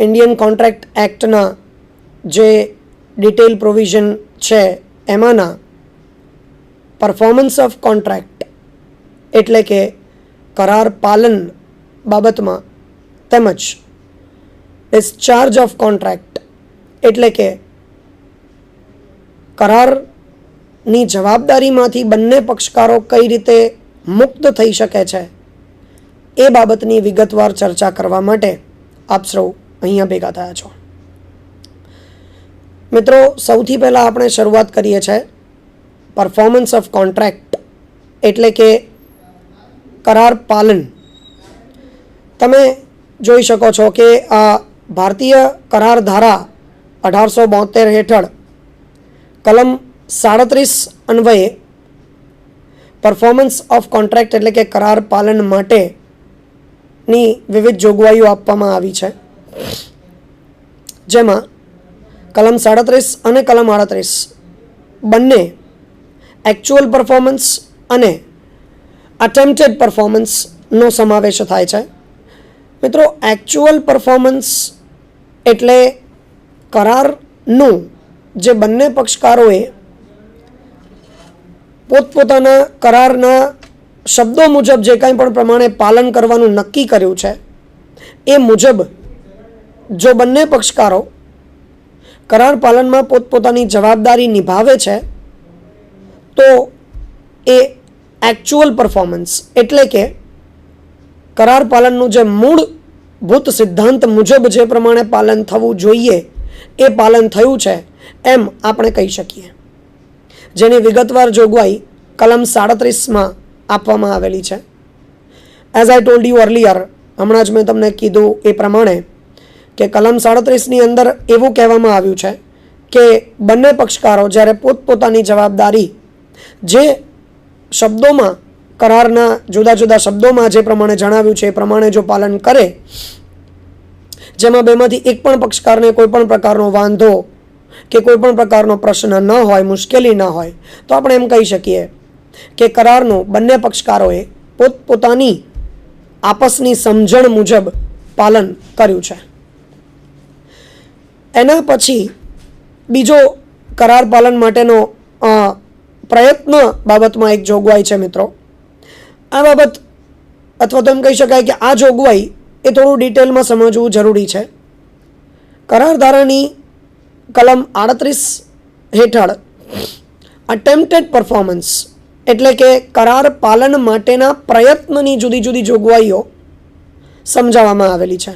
Indian contract એક્ટના જે detail provision છે એમાંના performance of contract એટલે કે કરાર પાલન બાબતમાં તેમજ ડિસ્ચાર્જ ઓફ કોન્ટ્રાક્ટ એટલે કે કરારની જવાબદારીમાંથી બંને પક્ષકારો કઈ રીતે મુક્ત થઈ શકે છે એ બાબતની વિગતવાર ચર્ચા કરવા માટે આપ સૌ અહીંયા ભેગા થયા છો. મિત્રો, સૌથી પહેલાં આપણે શરૂઆત કરીએ છીએ પરફોર્મન્સ ઓફ કોન્ટ્રાક્ટ એટલે કે કરાર પાલન. તમે જોઈ શકો છો કે આ ભારતીય કરાર ધારા 1872 હેઠળ કલમ 37 અન્વયે પરફોર્મન્સ ઓફ કોન્ટ્રાક્ટ એટલે કે કરાર પાલન માટેની વિવિધ જોગવાઈઓ આપવામાં આવી છે, જેમાં કલમ 37 અને કલમ 38 બંને એકચ્યુઅલ પરફોર્મન્સ અને અટેમ્પ્ટેડ પરફોર્મન્સનો સમાવેશ થાય છે. મિત્રો, એકચ્યુઅલ પરફોર્મન્સ એટલે કરારનું જે બંને પક્ષકારોએ પોતપોતાના કરારના શબ્દો મુજબ જે કંઈ પણ પ્રમાણે પાલન કરવાનું નક્કી કર્યું છે એ મુજબ જો બંને પક્ષકારો કરાર પાલનમાં પોતપોતાની જવાબદારી નિભાવે છે તો એ એકચ્યુઅલ પરફોર્મન્સ એટલે કે કરાર પાલનનું જે મૂળભૂત સિદ્ધાંત મુજબ જે પ્રમાણે પાલન થવું જોઈએ એ પાલન થયું છે એમ આપણે કહી શકીએ, જેની વિગતવાર જોગવાઈ કલમ 37માં આપવામાં આવેલી છે. As I told you earlier, હમણાં જ મેં તમને કીધું એ પ્રમાણે કે કલમ 37ની અંદર એવું કહેવામાં આવ્યું છે કે બંને પક્ષકારો જ્યારે પોતપોતાની જવાબદારી જે શબ્દોમાં કરારના જુદા જુદા શબ્દોમાં જે પ્રમાણે જણાવ્યું છે એ પ્રમાણે જો પાલન કરે, જેમાં બેમાંથી એક પણ પક્ષકારને કોઈ પણ પ્રકારનો વાંધો કે કોઈ પણ પ્રકારનો પ્રશ્ન ન હોય, મુશ્કેલી ન હોય, તો આપણે એમ કહી શકીએ કે કરારનું બંને પક્ષકારોએ પોતપોતાની આપસની સમજણ મુજબ પાલન કર્યું છે. એના પછી બીજો કરાર પાલન માટેનો પ્રયત્ન બાબતમાં એક જોગવાઈ છે. મિત્રો, આ બાબત અથવા તો એમ કહી શકાય કે આ જોગવાઈ એ થોડું ડિટેલમાં સમજવું જરૂરી છે. કરાર ધારાની કલમ 38 હેઠળ અટેમ્પ્ટેડ પરફોર્મન્સ એટલે કે કરાર પાલન માટેના પ્રયત્નની જુદી જુદી જોગવાઈઓ સમજાવવામાં આવેલી છે.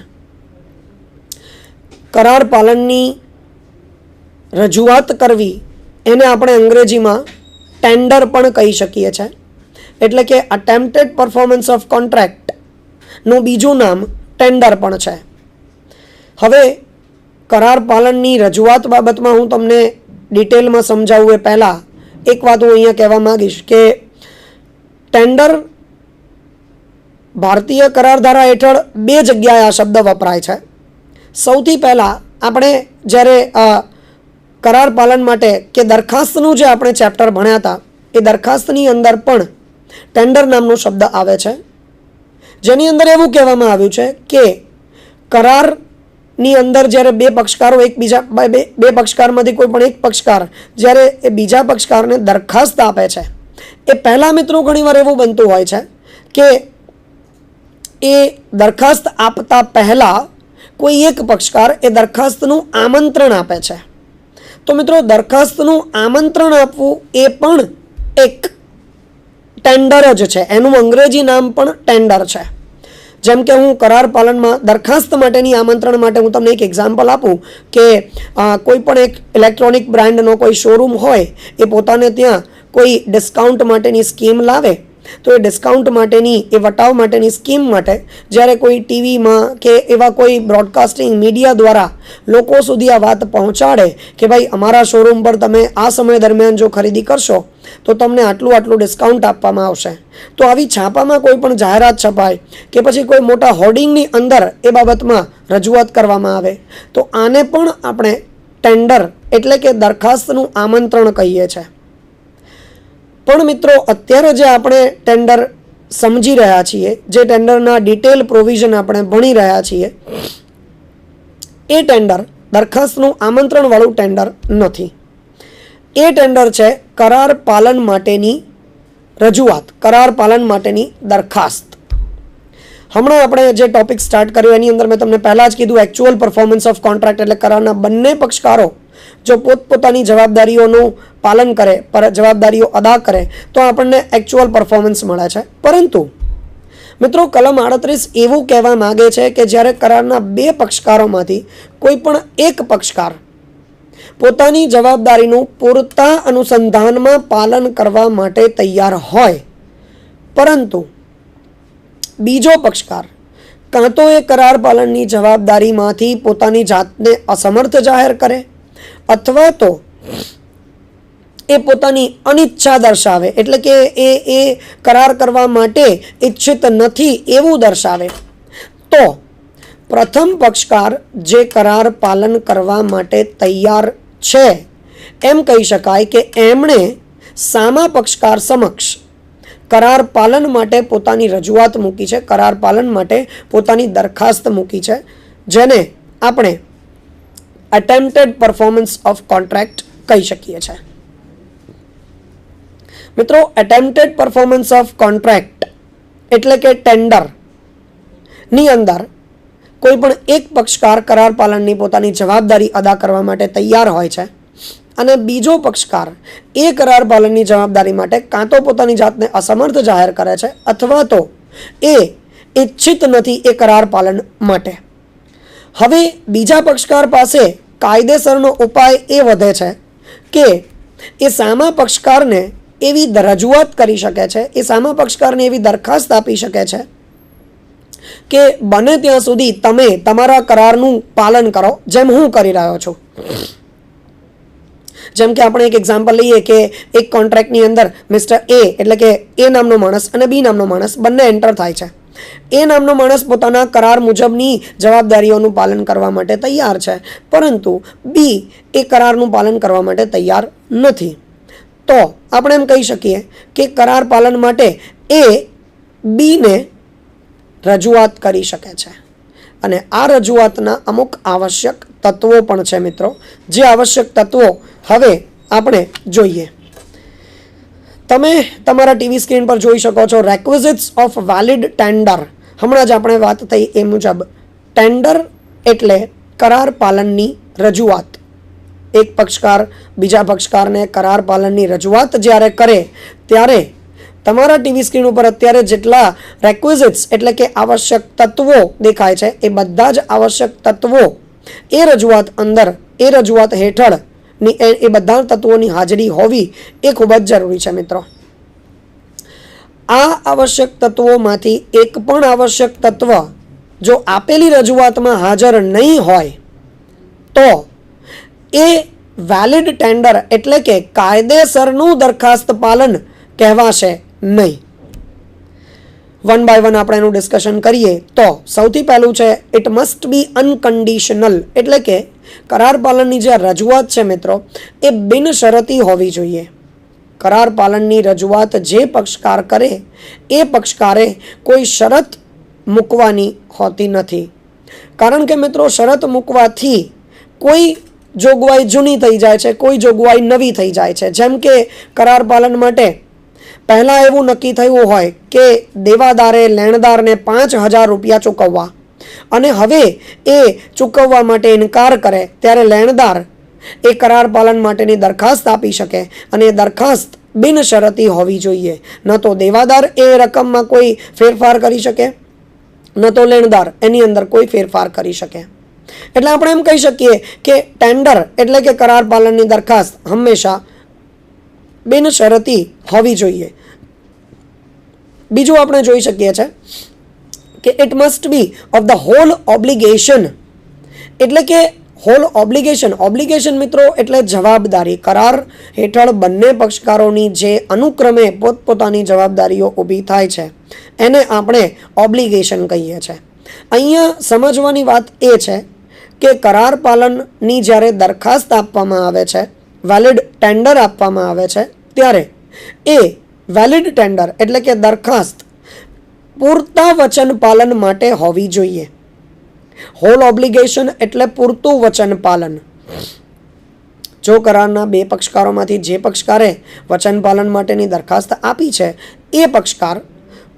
કરાર પાલનની રજૂઆત કરવી એને આપણે અંગ્રેજીમાં ટેન્ડર પણ કહી શકીએ છીએ. એટલે કે અટેમ્પ્ટેડ પરફોર્મન્સ ઓફ કોન્ટ્રાક્ટનું બીજું નામ ટેન્ડર પણ છે. હવે કરાર પાલનની રજૂઆત બાબતમાં હું તમને ડિટેલમાં સમજાવું એ પહેલાં એક વાત હું અહીંયા કહેવા માગીશ કે ટેન્ડર ભારતીય કરાર ધારા હેઠળ બે જગ્યાએ આ શબ્દ વપરાય છે. સૌથી પહેલાં આપણે જ્યારે કરાર પાલન માટે કે દરખાસ્તનું જે આપણે ચેપ્ટર ભણ્યા હતા એ દરખાસ્તની અંદર પણ ટેન્ડર નામનો શબ્દ આવે છે, જેની અંદર એવું કહેવામાં આવ્યું છે કે કરારની અંદર જ્યારે બે પક્ષકારો એકબીજા બે પક્ષકારમાંથી કોઈ પણ એક પક્ષકાર જ્યારે એ બીજા પક્ષકારને દરખાસ્ત આપે છે એ પહેલાં મિત્રો ઘણીવાર એવું બનતું હોય છે કે એ દરખાસ્ત આપતા પહેલાં કોઈ એક પક્ષકાર એ દરખાસ્તનું આમંત્રણ આપે છે. તો મિત્રો, દરખાસ્તનું આમંત્રણ આપવું એ પણ એક ટેન્ડર જ છે. એનું અંગ્રેજી નામ પણ ટેન્ડર છે. જેમ કે હું કરાર પાલનમાં દરખાસ્ત માટેની આમંત્રણ માટે હું તમને એક એક્ઝામ્પલ આપું કે કોઈ પણ એક ઇલેક્ટ્રોનિક બ્રાન્ડનો કોઈ શોરૂમ હોય એ પોતાને ત્યાં કોઈ ડિસ્કાઉન્ટ માટેની સ્કીમ લાવે તો એ ડિસ્કાઉન્ટ માટેની એ વટાવ માટેની સ્કીમ માટે જ્યારે કોઈ ટીવીમાં કે એવા કોઈ બ્રોડકાસ્ટિંગ મીડિયા દ્વારા લોકો સુધી આ વાત પહોંચાડે કે ભાઈ અમારા શોરૂમ પર તમે આ સમય દરમિયાન જો ખરીદી કરશો તો તમને આટલું ડિસ્કાઉન્ટ આપવામાં આવશે, તો આવી છાપામાં કોઈ પણ જાહેરાત છપાય કે પછી કોઈ મોટા હોર્ડિંગની અંદર એ બાબતમાં રજૂઆત કરવામાં આવે તો આને પણ આપણે ટેન્ડર એટલે કે દરખાસ્તનું આમંત્રણ કહીએ છીએ. પણ મિત્રો, અત્યારે જે આપણે ટેન્ડર સમજી રહ્યા છીએ, જે ટેન્ડરના ડિટેલ પ્રોવિઝન આપણે ભણી રહ્યા છીએ, એ ટેન્ડર દરખાસ્તનું આમંત્રણવાળું ટેન્ડર નથી. એ ટેન્ડર છે કરાર પાલન માટેની રજૂઆત, કરાર પાલન માટેની દરખાસ્ત. હમણાં આપણે જે ટોપિક સ્ટાર્ટ કર્યો એની અંદર મેં તમને પહેલાં જ કીધું એકચ્યુઅલ પરફોર્મન્સ ઓફ કોન્ટ્રાક્ટ એટલે કરારના બંને પક્ષકારો જો પોતપોતાની જવાબદારીઓનું પાલન કરે, જવાબદારીઓ અદા કરે તો આપણને એકચ્યુઅલ પરફોર્મન્સ મળે છે. પરંતુ મિત્રો કલમ 38 એવું કહેવા માગે છે કે જ્યારે કરારના બે પક્ષકારોમાંથી કોઈ પણ એક પક્ષકાર પોતાની જવાબદારીનું પૂરતા અનુસંધાનમાં પાલન કરવા માટે તૈયાર હોય, પરંતુ બીજો પક્ષકાર કાં તો એ કરાર પાલનની જવાબદારીમાંથી પોતાની જાતને અસમર્થ જાહેર કરે અથવા તો એ પોતાની અનિચ્છા દર્શાવે, એટલે કે એ કરાર કરવા માટે ઈચ્છિત નથી એવું દર્શાવે, તો પ્રથમ પક્ષકાર જે કરાર પાલન કરવા માટે તૈયાર છે એમ કહી શકાય કે એમણે સામા પક્ષકાર સમક્ષ કરાર પાલન માટે પોતાની રજૂઆત મૂકી છે, કરાર પાલન માટે પોતાની દરખાસ્ત મૂકી છે, જેને આપણે અટેમ્પ્ટેડ પરફોર્મન્સ ઓફ કોન્ટ્રાક્ટ કહી શકીએ છીએ. મિત્રો એટેમ્પ્ટેડ પરફોર્મન્સ ઓફ કોન્ટ્રાક્ટ એટલે કે ટેન્ડરની અંદર કોઈ પણ એક પક્ષકાર કરાર પાલનની પોતાની જવાબદારી અદા કરવા માટે તૈયાર હોય છે અને બીજો પક્ષકાર એ કરાર પાલનની જવાબદારી માટે કાં તો પોતાની જાતને અસમર્થ જાહેર કરે છે અથવા તો એ ઈચ્છિત નથી એ કરાર પાલન માટે. હવે બીજા પક્ષકાર પાસે કાયદેસરનો ઉપાય એ વધે છે કે એ સામા પક્ષકારને એવી રજૂઆત કરી શકે છે, એ સામા પક્ષકારને એવી દરખાસ્ત આપી શકે છે કે બને ત્યાં સુધી તમે તમારા કરારનું પાલન કરો, જેમ હું કરી રહ્યો છું. જેમ કે આપણે એક એક્ઝામ્પલ લઈએ કે એક કોન્ટ્રાક્ટની અંદર મિસ્ટર એ એટલે કે એ નામનો માણસ અને બી નામનો માણસ બંને એન્ટર થાય છે. એ નામનો માણસ પોતાના કરાર મુજબની જવાબદારીઓનું પાલન કરવા માટે તૈયાર છે, પરંતુ બી એ કરારનું પાલન કરવા માટે તૈયાર નથી. તો આપણે એમ કહી શકીએ કે કરાર પાલન માટે એ બીને રજૂઆત કરી શકે છે અને આ રજૂઆતના અમુક આવશ્યક તત્વો પણ છે મિત્રો, જે આવશ્યક તત્વો હવે આપણે જોઈએ. તમે તમારા ટીવી સ્ક્રીન પર જોઈ શકો છો રેક્વિઝિટ્સ ઓફ વેલિડ ટેન્ડર. હમણાં જ આપણે વાત થઈ એ મુજબ ટેન્ડર એટલે કરાર પાલનની રજૂઆત. એક પક્ષકાર બીજા પક્ષકારને કરાર પાલનની રજૂઆત જ્યારે કરે ત્યારે તમારા ટીવી સ્ક્રીન ઉપર અત્યારે જેટલા રેક્વિઝિટ્સ એટલે કે આવશ્યક તત્વો દેખાય છે એ બધા જ આવશ્યક તત્વો એ રજૂઆત અંદર, એ રજૂઆત હેઠળની એ બધા તત્વોની હાજરી હોવી એ ખૂબ જ જરૂરી છે મિત્રો. આ આવશ્યક તત્વોમાંથી એક પણ આવશ્યક તત્વ જો આપેલી રજૂઆતમાં હાજર નહીં હોય તો એ વેલિડ ટેન્ડર એટલે કે કાયદેસરનું દરખાસ્ત પાલન કહેવાશે નહીં. વન બાય વન આપણે એનું ડિસ્કશન કરીએ તો સૌથી પહેલું છે ઇટ મસ્ટ બી અનકન્ડિશનલ, એટલે કે કરાર પાલનની જે રજૂઆત છે મિત્રો એ બિનશરતી હોવી જોઈએ. કરાર પાલનની રજૂઆત જે પક્ષકાર કરે એ પક્ષકારે કોઈ શરત મૂકવાની હોતી નથી. કારણ કે મિત્રો શરત મૂકવાથી કોઈ જોગવાઈ જૂની થઈ જાય છે, કોઈ જોગવાઈ નવી થઈ જાય છે. જેમ કે કરાર પાલન માટે પહેલાં એવું નક્કી થયું હોય કે દેવાદારે લેણદારને 5,000 રૂપિયા ચૂકવવા અને હવે એ ચૂકવવા માટે ઇનકાર કરે ત્યારે લેણદાર એ કરાર પાલન માટેની દરખાસ્ત આપી શકે અને એ દરખાસ્ત બિનશરતી હોવી જોઈએ. ન તો દેવાદાર એ રકમમાં કોઈ ફેરફાર કરી શકે, ન તો લેણદાર એની અંદર કોઈ ફેરફાર કરી શકે. એટલે આપણે એમ કહી શકીએ કે ટેન્ડર એટલે કે કરાર પાલનની દરખાસ્ત હંમેશા બિનશરતી હોવી જોઈએ. બીજું આપણે જોઈ શકીએ છીએ કે it must be of the whole obligation, એટલે કે હોલ ઓબ્લિગેશન મિત્રો એટલે જવાબદારી. કરાર હેઠળ બંને પક્ષકારોની જે અનુક્રમે પોતપોતાની જવાબદારીઓ ઊભી થાય છે એને આપણે ઓબ્લિગેશન કહીએ છીએ. અહીંયા સમજવાની વાત એ છે કે કરાર પાલનની જ્યારે દરખાસ્ત આપવામાં આવે છે, વેલિડ ટેન્ડર આપવામાં આવે છે, ત્યારે એ વેલિડ ટેન્ડર એટલે કે દરખાસ્ત પૂરતા વચન પાલન માટે હોવી જોઈએ. હોલ ઓબ્લિગેશન એટલે પૂરતું વચન પાલન. જો કરારના બે પક્ષકારોમાંથી જે પક્ષકારે વચન પાલન માટેની દરખાસ્ત આપી છે એ પક્ષકાર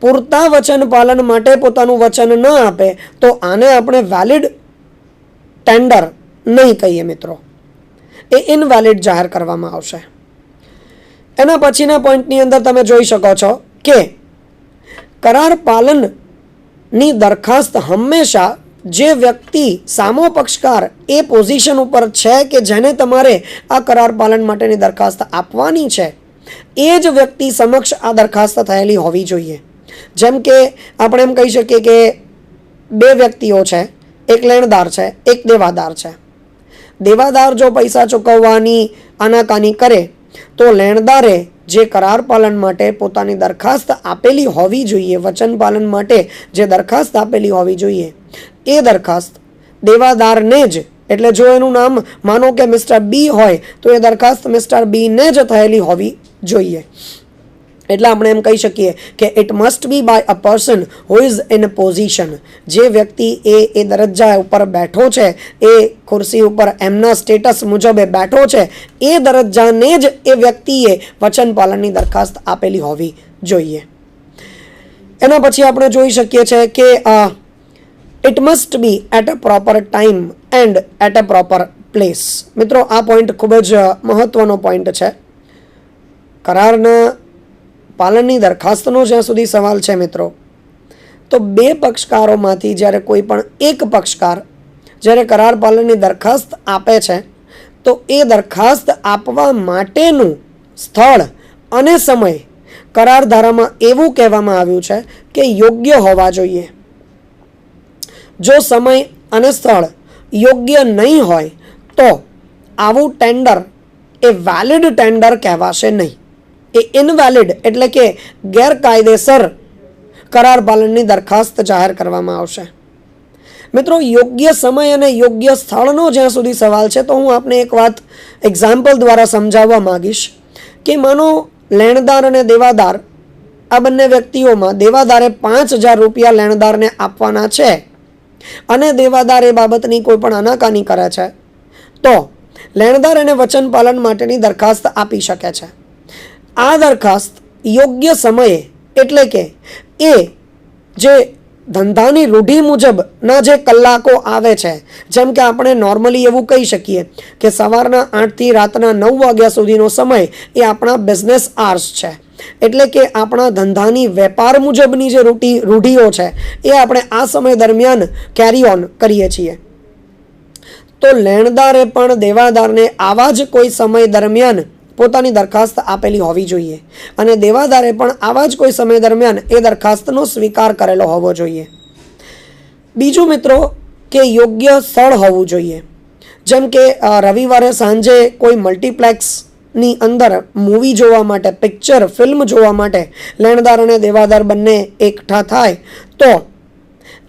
પૂરતા વચન પાલન માટે પોતાનું વચન ન આપે તો આને આપણે વેલિડ ટેન્ડર નહીં કહીએ મિત્રો, એ ઇનવેલિડ જાહેર કરવામાં આવશે. એના પછીના પોઈન્ટની અંદર તમે જોઈ શકો છો કે કરાર પાલનની દરખાસ્ત હંમેશા જે વ્યક્તિ સામો પક્ષકાર એ પોઝિશન ઉપર છે કે જેને તમારે આ કરાર પાલન માટેની દરખાસ્ત આપવાની છે એ જ વ્યક્તિ સમક્ષ આ દરખાસ્ત થયેલી હોવી જોઈએ. જેમ કે આપણે એમ કહી શકીએ કે બે વ્યક્તિઓ છે, એક લેણદાર છે, એક દેવાદાર છે. દેવાદાર જો પૈસા ચૂકવવાની આનાકાની કરે તો લેણદારે જે કરાર પાલન માટે પોતાની દરખાસ્ત આપેલી હોવી જોઈએ, વચન પાલન માટે જે દરખાસ્ત આપેલી હોવી જોઈએ, એ દરખાસ્ત દેવાદારને જ, એટલે જો એનું નામ માનો કે મિસ્ટર બી હોય તો એ દરખાસ્ત મિસ્ટર બીને જ થયેલી હોવી જોઈએ. એટલે આપણે એમ કહી શકીએ કે it must be by a person who is in position. જે વ્યક્તિ એ દરજ્જા ઉપર બેઠો છે, એ ખુરશી ઉપર એમના સ્ટેટસ મુજબ બેઠો છે, એ દરજ્જાને જ એ વ્યક્તિએ વચન પાલનની દરખાસ્ત આપેલી હોવી જોઈએ. એના પછી આપણે જોઈ શકીએ છીએ કે it must be at a proper time and at a proper place. મિત્રો આ પોઈન્ટ ખૂબ જ મહત્વનો પોઈન્ટ છે. કરારના પાલનની દરખાસ્તનો જ્યાં સુધી સવાલ છે મિત્રો, તો બે પક્ષકારોમાંથી જ્યારે કોઈ પણ એક પક્ષકાર જ્યારે કરાર પાલનની દરખાસ્ત આપે છે તો એ દરખાસ્ત આપવા માટેનું સ્થળ અને સમય કરાર ધારામાં એવું કહેવામાં આવ્યું છે કે યોગ્ય હોવા જોઈએ. જો સમય અને સ્થળ યોગ્ય નહીં હોય તો આવું ટેન્ડર એ વેલિડ ટેન્ડર કહેવાશે નહીં. એ ઇનવેલિડ એટલે કે ગેરકાયદેસર કરાર પાલનની દરખાસ્ત જાહેર કરવામાં આવશે. મિત્રો યોગ્ય સમય અને યોગ્ય સ્થળનો જ્યાં સુધી સવાલ છે તો હું આપને એક વાત એક્ઝામ્પલ દ્વારા સમજાવવા માંગીશ કે માનો લેણદાર અને દેવાદાર, આ બંને વ્યક્તિઓમાં દેવાદારે 5,000 રૂપિયા લેણદારને આપવાના છે અને દેવાદાર એ બાબતની કોઈ પણ આનાકાની કરે છે તો લેણદાર એને વચન પાલન માટેની દરખાસ્ત આપી શકે છે. આ દરખાસ્ત યોગ્ય સમયે એટલે કે એ જે ધંધાની રૂઢિ મુજબના જે કલાકો આવે છે, જેમ કે આપણે નોર્મલી એવું કહી શકીએ કે સવારના 8 થી રાતના 9 વાગ્યા સુધીનો સમય એ આપણા બિઝનેસ આર્સ છે. એટલે કે આપણા ધંધાની વેપાર મુજબની જે રૂઢિઓ છે એ આપણે આ સમય દરમિયાન કેરી ઓન કરીએ છીએ. તો લેણદારે પણ દેવાદારને આવા જ કોઈ સમય દરમિયાન પોતાની દરખાસ્ત આપેલી હોવી જોઈએ અને દેવાદારે પણ આવા જ કોઈ સમય દરમિયાન એ દરખાસ્તનો સ્વીકાર કરેલો હોવો જોઈએ. બીજું મિત્રો કે યોગ્ય સ્થળ હોવું જોઈએ. જેમ કે રવિવારે સાંજે કોઈ મલ્ટીપ્લેક્સની અંદર મૂવી જોવા માટે, પિક્ચર ફિલ્મ જોવા માટે લેણદાર અને દેવાદાર બંને એકઠા થાય તો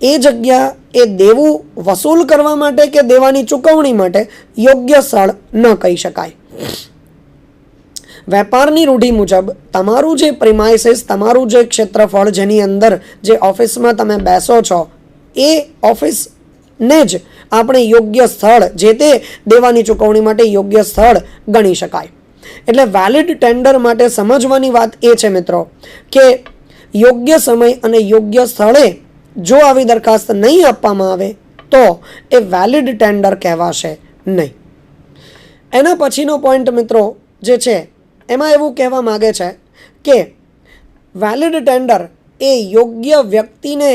એ જગ્યા એ દેવું વસૂલ કરવા માટે કે દેવાની ચૂકવણી માટે યોગ્ય સ્થળ ન કહી શકાય. વેપારની રૂઢિ મુજબ તમારું જે પ્રિમાઇસીસ, તમારું જે ક્ષેત્રફળ જેની અંદર જે ઓફિસમાં તમે બેસો છો એ ઓફિસને જ આપણે યોગ્ય સ્થળ, જે તે દેવાની ચૂકવણી માટે યોગ્ય સ્થળ ગણી શકાય. એટલે વેલિડ ટેન્ડર માટે સમજવાની વાત એ છે મિત્રો કે યોગ્ય સમય અને યોગ્ય સ્થળે જો આવી દરખાસ્ત નહીં આપવામાં આવે તો એ વેલિડ ટેન્ડર કહેવાશે નહીં. એના પછીનો પોઈન્ટ મિત્રો જે છે એમાં એવું કહેવા માગે છે કે વેલિડ ટેન્ડર એ યોગ્ય વ્યક્તિને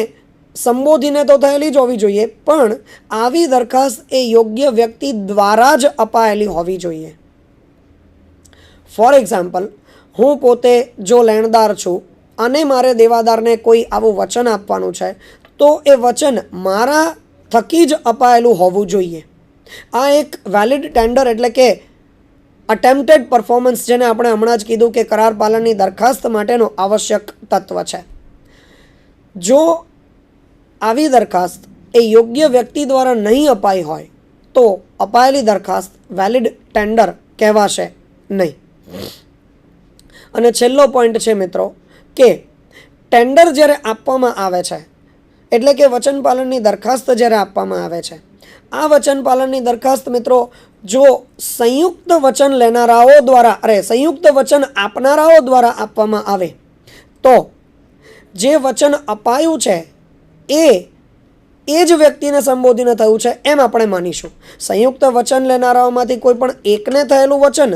સંબોધીને તો થયેલી જ હોવી જોઈએ, પણ આવી દરખાસ્ત એ યોગ્ય વ્યક્તિ દ્વારા જ અપાયેલી હોવી જોઈએ. ફોર એક્ઝામ્પલ, હું પોતે જો લેણદાર છું અને મારે દેવાદારને કોઈ આવું વચન આપવાનું છે તો એ વચન મારા થકી જ અપાયેલું હોવું જોઈએ. આ એક વેલિડ ટેન્ડર એટલે કે અટેમ્પ્ટેડ પરફોર્મન્સ, જેને આપણે હમણાં જ કીધું કે કરાર પાલનની દરખાસ્ત માટેનો આવશ્યક તત્વ છે. જો આવી દરખાસ્ત એ યોગ્ય વ્યક્તિ દ્વારા નહીં અપાઈ હોય તો અપાયેલી દરખાસ્ત વેલિડ ટેન્ડર કહેવાશે નહીં. અને છેલ્લો પોઈન્ટ છે મિત્રો કે ટેન્ડર જ્યારે આપવામાં આવે છે એટલે કે વચન પાલનની દરખાસ્ત જ્યારે આપવામાં આવે છે, આ વચન પાલનની દરખાસ્ત મિત્રો જો સંયુક્ત વચન લેનારાઓ દ્વારા સંયુક્ત વચન આપનારાઓ દ્વારા આપવામાં આવે તો જે વચન અપાયું છે એ જ વ્યક્તિને સંબોધીને થયું છે એમ આપણે માનીશું. સંયુક્ત વચન લેનારાઓમાંથી કોઈ પણ એકને થયેલું વચન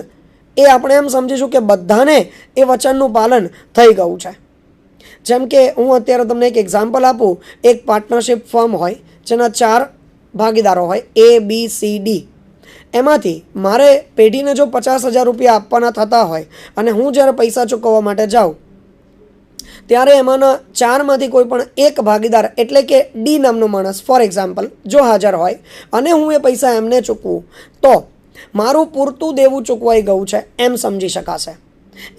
એ આપણે એમ સમજીશું કે બધાને એ વચનનું પાલન થઈ ગયું છે. જેમ કે હું અત્યારે તમને એક એક્ઝામ્પલ આપું. એક પાર્ટનરશિપ ફર્મ હોય જેના 4 ભાગીદારો હોય ABCD. એમાંથી મારે પેઢીને જો 50,000 રૂપિયા આપવાના થતા હોય અને હું જ્યારે પૈસા ચૂકવવા માટે જાઉં ત્યારે એમાંના 4માંથી કોઈ પણ એક ભાગીદાર એટલે કે D નામનો માણસ ફોર એક્ઝામ્પલ જો હાજર હોય અને હું એ પૈસા એમને ચૂકવું તો મારું પૂરતું દેવું ચૂકવાઈ ગયું છે એમ સમજી શકાશે.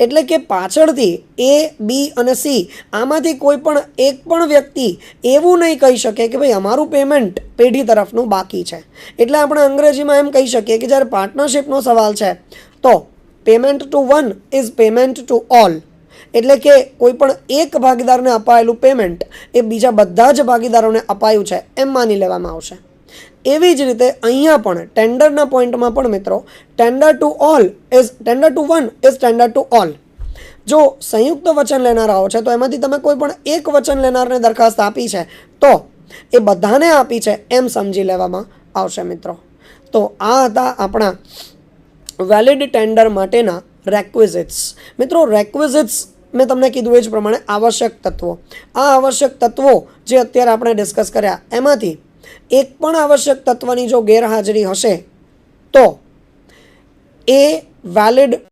એટલે કે પાછળથી A, B અને C આમાંથી કોઈ પણ એક પણ વ્યક્તિ એવું નહીં કહી શકે કે ભાઈ અમારું પેમેન્ટ પેઢી તરફનું બાકી છે. એટલે આપણે અંગ્રેજીમાં એમ કહી શકીએ કે જ્યારે પાર્ટનરશિપનો સવાલ છે તો payment to one is payment to all. એટલે કે કોઈ પણ એક ભાગીદારને અપાયેલું પેમેન્ટ એ બીજા બધા જ ભાગીદારોને અપાયું છે એમ માની લેવામાં આવશે. એવી જ રીતે અહીંયા પણ ટેન્ડરના પોઈન્ટમાં પણ મિત્રો tender to one is tender to all. જો સંયુક્ત વચન લેનારાઓ છે તો એમાંથી તમે કોઈ પણ એક વચન લેનારને દરખાસ્ત આપી છે તો એ બધાને આપી છે એમ સમજી લેવામાં આવશે મિત્રો. તો આ હતા આપણા વેલિડ ટેન્ડર માટેના રેક્વિઝિટ્સ. મિત્રો રેક્વિઝિટ્સ મેં તમને કીધું એ જ પ્રમાણે આવશ્યક તત્વો. આ આવશ્યક તત્વો જે અત્યારે આપણે ડિસ્કસ કર્યા એમાંથી એક પણ આવશ્યક તત્વની જો ગેરહાજરી હશે તો એ વેલિડ